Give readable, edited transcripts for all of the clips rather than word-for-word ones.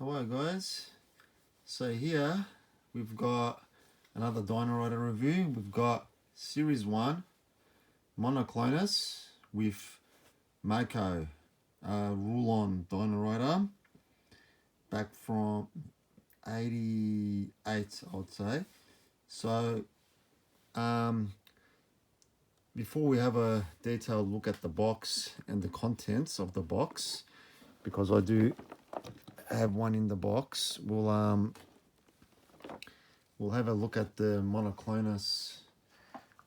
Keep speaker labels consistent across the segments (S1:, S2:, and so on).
S1: Hello guys, so here we've got another Dynarider review. We've got Series 1 Monoclonus with Mako Rulon Dynarider back from 88, I would say. So before we have a detailed look at the box and the contents of the box, because I do have one in the box, we'll have a look at the Monoclonus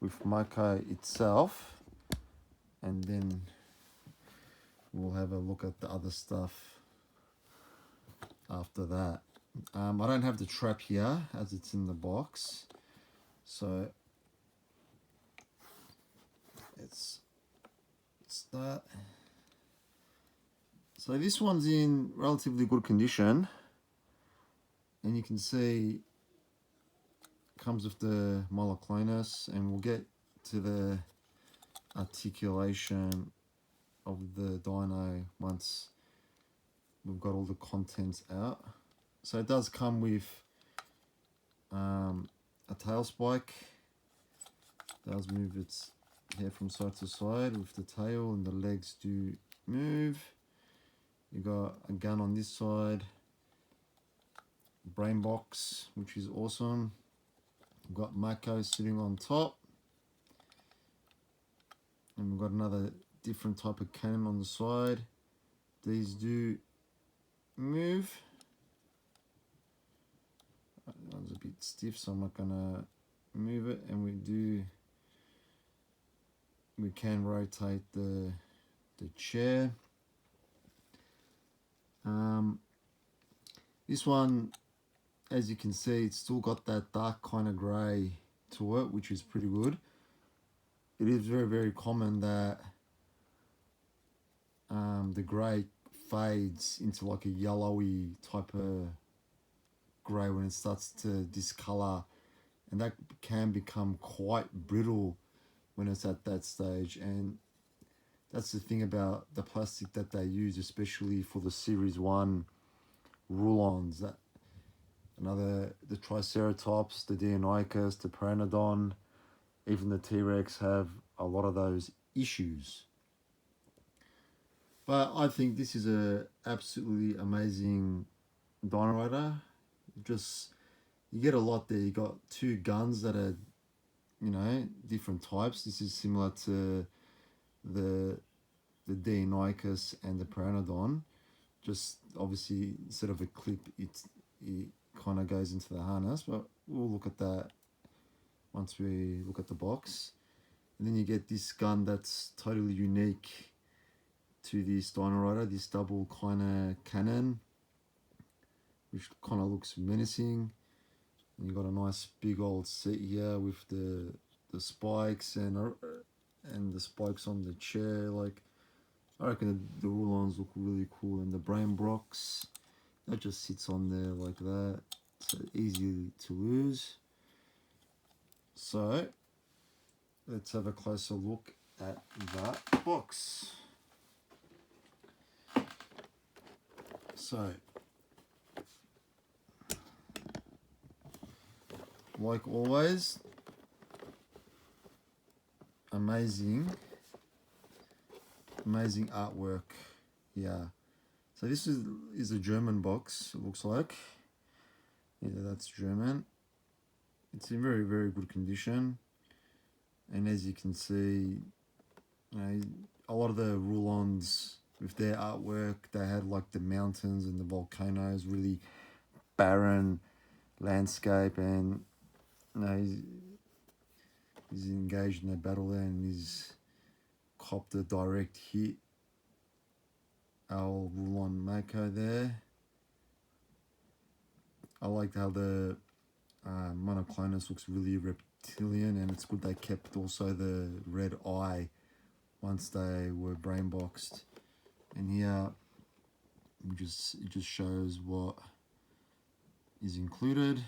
S1: with Mako itself, and then we'll have a look at the other stuff after that. I don't have the trap here as it's in the box, so let's start. So this one's in relatively good condition, and you can see it comes with the Monoclonus, and we'll get to the articulation of the dyno once we've got all the contents out. So it does come with a tail spike. It does move its hair from side to side with the tail, and the legs do move. You got a gun on this side, brain box, which is awesome. We've got Mako sitting on top, and we've got another different type of cannon on the side. These do move. That one's a bit stiff, so I'm not gonna move it, and we can rotate the chair. This one, as you can see, it's still got that dark kind of grey to it, which is pretty good. It is very, very common that the grey fades into like a yellowy type of grey when it starts to discolour, and that can become quite brittle when it's at that stage. And that's the thing about the plastic that they use, especially for the Series 1 Rulons. The Triceratops, the Deinonychus, the Pteranodon, even the T-Rex have a lot of those issues. But I think this is a absolutely amazing Dynarider. You get a lot there. You got two guns that are, different types. This is similar to the Deinonychus and the Pteranodon. Just obviously instead of a clip, it kind of goes into the harness, but we'll look at that once we look at the box. And then you get this gun that's totally unique to this Dynarider, this double kind of cannon, which kind of looks menacing. And you got a nice big old seat here with the spikes and the spikes on the chair. Like, I reckon the Rulons look really cool, and the brain box that just sits on there like that, so easy to lose. So let's have a closer look at that box. So, like always, amazing artwork here. So this is a German box, it looks like. Yeah, that's German. It's in very, very good condition. And as you can see, a lot of the Rulons with their artwork, they had like the mountains and the volcanoes, really barren landscape, and he's engaged in a battle there, and he's copped a direct hit. Our Rulon Mako there. I like how the Monoclonus looks really reptilian, and it's good they kept also the red eye once they were brain boxed. And here it just shows what is included.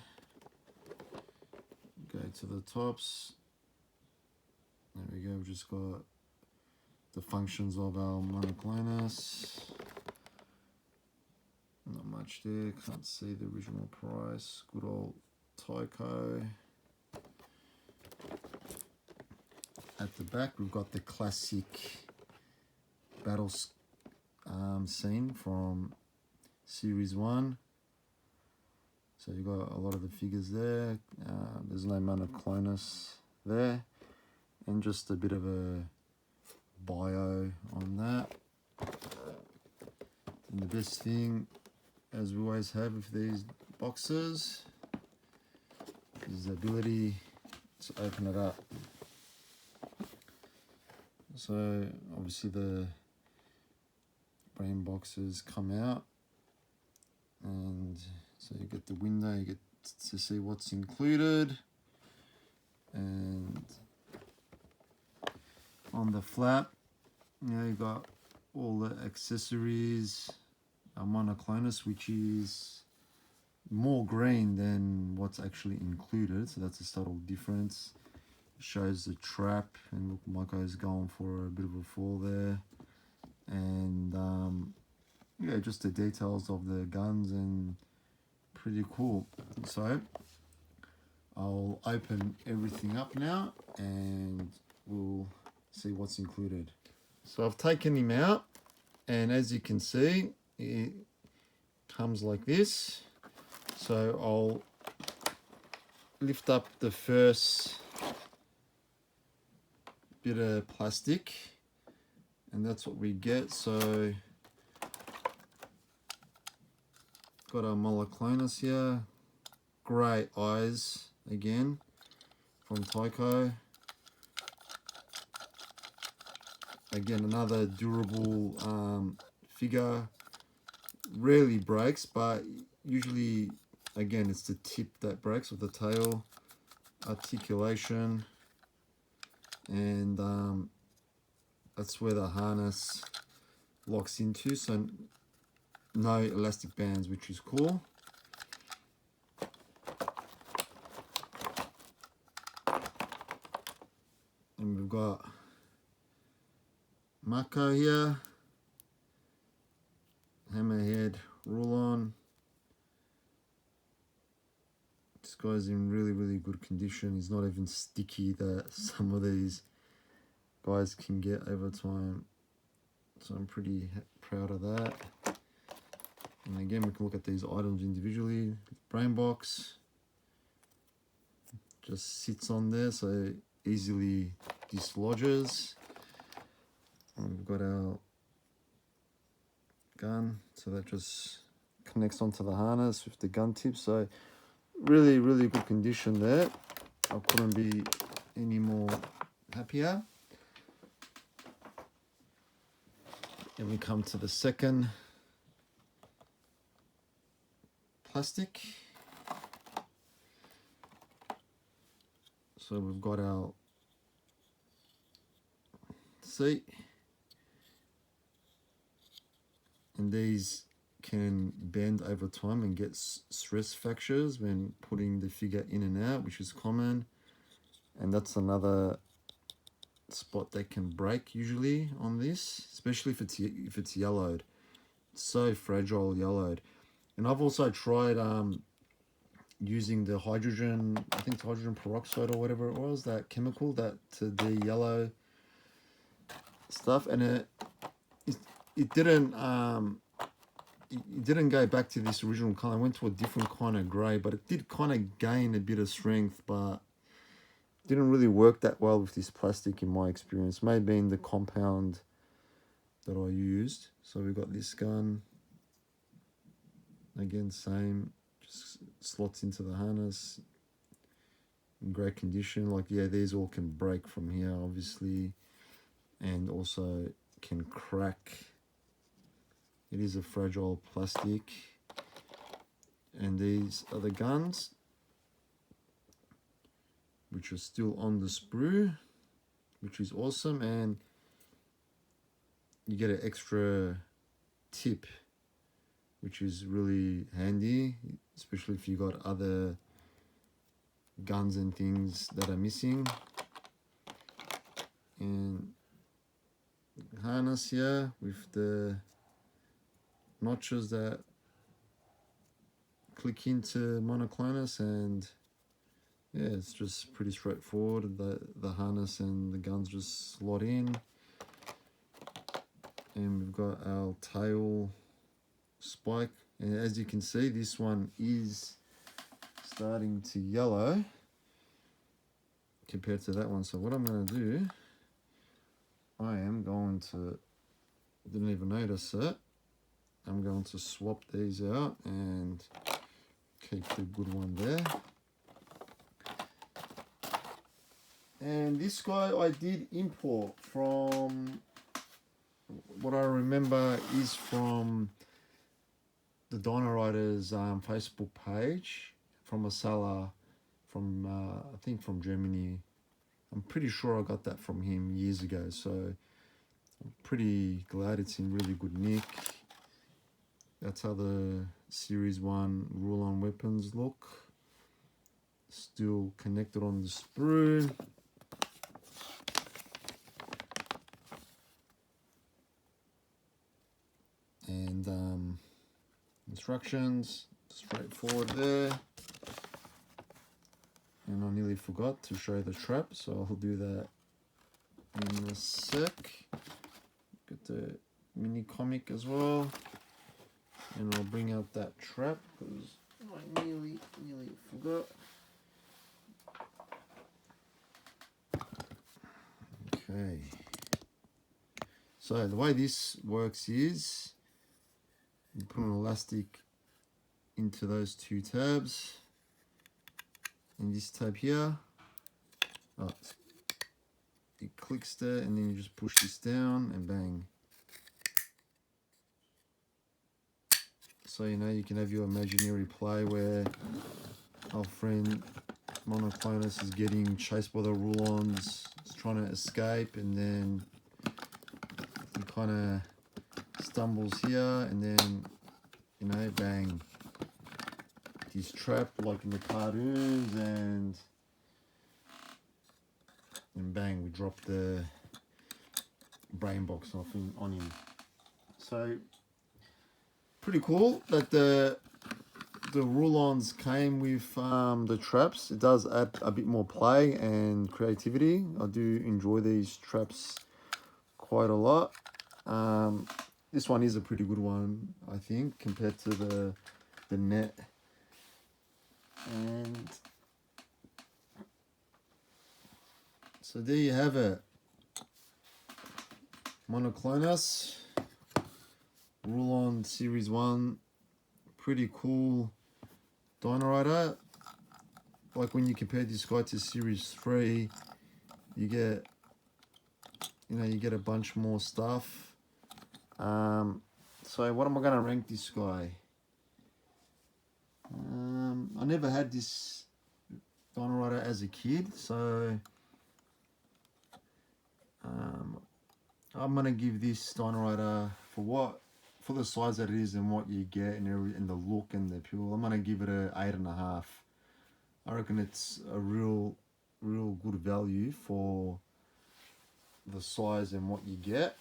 S1: Go to the tops. There we go. We've just got the functions of our Monoclonus. Not much there, can't see the original price. Good old Tyco. At the back we've got the classic battle scene from Series 1. So you've got a lot of the figures there. There's no monoclonus there. And just a bit of a bio on that. And the best thing, as we always have with these boxes, is the ability to open it up. So obviously the brain boxes come out, and so you get the window, you get to see what's included, and on the flap, you know, you got all the accessories, a monoclonus, which is more green than what's actually included, so that's a subtle difference. It shows the trap, and look, Maiko's going for a bit of a fall there, and yeah, just the details of the guns, and pretty cool. So I'll open everything up now and we'll see what's included. So I've taken him out, and as you can see, it comes like this. So I'll lift up the first bit of plastic, and that's what we get. So got our monoclonus here, great eyes again from Tyco. Again, another durable figure. Rarely breaks, but usually, again, it's the tip that breaks, of the tail. Articulation, and that's where the harness locks into, so no elastic bands, which is cool. And we've got Mako here, hammerhead Rulon. This guy's in really good condition. He's not even sticky that some of these guys can get over time, so I'm pretty proud of that. And again, we can look at these items individually. Brain box just sits on there, so easily dislodges. And we've got our gun, so that just connects onto the harness with the gun tip. So really good condition there. I couldn't be any more happier. And we come to the second plastic. So we've got our seat, and these can bend over time and get stress fractures when putting the figure in and out, which is common, and that's another spot that can break usually on this, especially if it's yellowed. It's so fragile yellowed. And I've also tried using the hydrogen, I think it's hydrogen peroxide or whatever it was, that chemical that to de-yellow stuff, and it didn't go back to this original color. It went to a different kind of gray, but it did kind of gain a bit of strength, but didn't really work that well with this plastic in my experience. Maybe in the compound that I used. So we got this gun, again same, just slots into the harness in great condition. Like, yeah, these all can break from here obviously, and also can crack. It is a fragile plastic. And these are the guns, which are still on the sprue, which is awesome. And you get an extra tip, which is really handy, especially if you got other guns and things that are missing. And harness here with the notches that click into Monoclonus, and yeah, it's just pretty straightforward. The harness and the guns just slot in, and we've got our tail spike, and as you can see, this one is starting to yellow compared to that one. So what I'm going to do, I am going to, didn't even notice it, I'm going to swap these out and keep the good one there. And this guy I did import from, what I remember is from the Dino Riders Facebook page, from a seller from, I think from Germany. I'm pretty sure I got that from him years ago, so I'm pretty glad it's in really good nick. That's how the Series 1 Rulon weapons look. Still connected on the sprue. And instructions, straightforward there. And I nearly forgot to show the trap, so I'll do that in a sec. Get the mini comic as well. And I'll bring out that trap because I nearly forgot. Okay. So the way this works is you put an elastic into those two tabs. In this tab here, it clicks there, and then you just push this down and bang. So you know you can have your imaginary play where our friend Monoclonus is getting chased by the Rulons, he's trying to escape, and then he kind of stumbles here, and then you know, bang, he's trapped like in the cartoons, and bang, we drop the brain box off on him. So pretty cool that the Rulons came with the traps. It does add a bit more play and creativity. I do enjoy these traps quite a lot. This one is a pretty good one, I think, compared to the net. And so there you have it. Monoclonus, Rulon Series 1, pretty cool Dino Rider. Like when you compare this guy to Series 3, you get, you know, you get a bunch more stuff. So what am I going to rank this guy? I never had this Dino Rider as a kid, so I'm going to give this Dino Rider, for the size that it is and what you get and the look and the appeal, I'm going to give it a 8.5. I reckon it's a real good value for the size and what you get,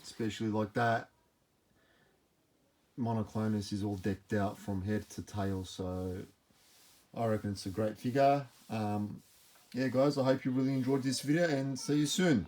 S1: especially like that. Monoclonus is all decked out from head to tail, so I reckon it's a great figure. Yeah guys, I hope you really enjoyed this video, and see you soon.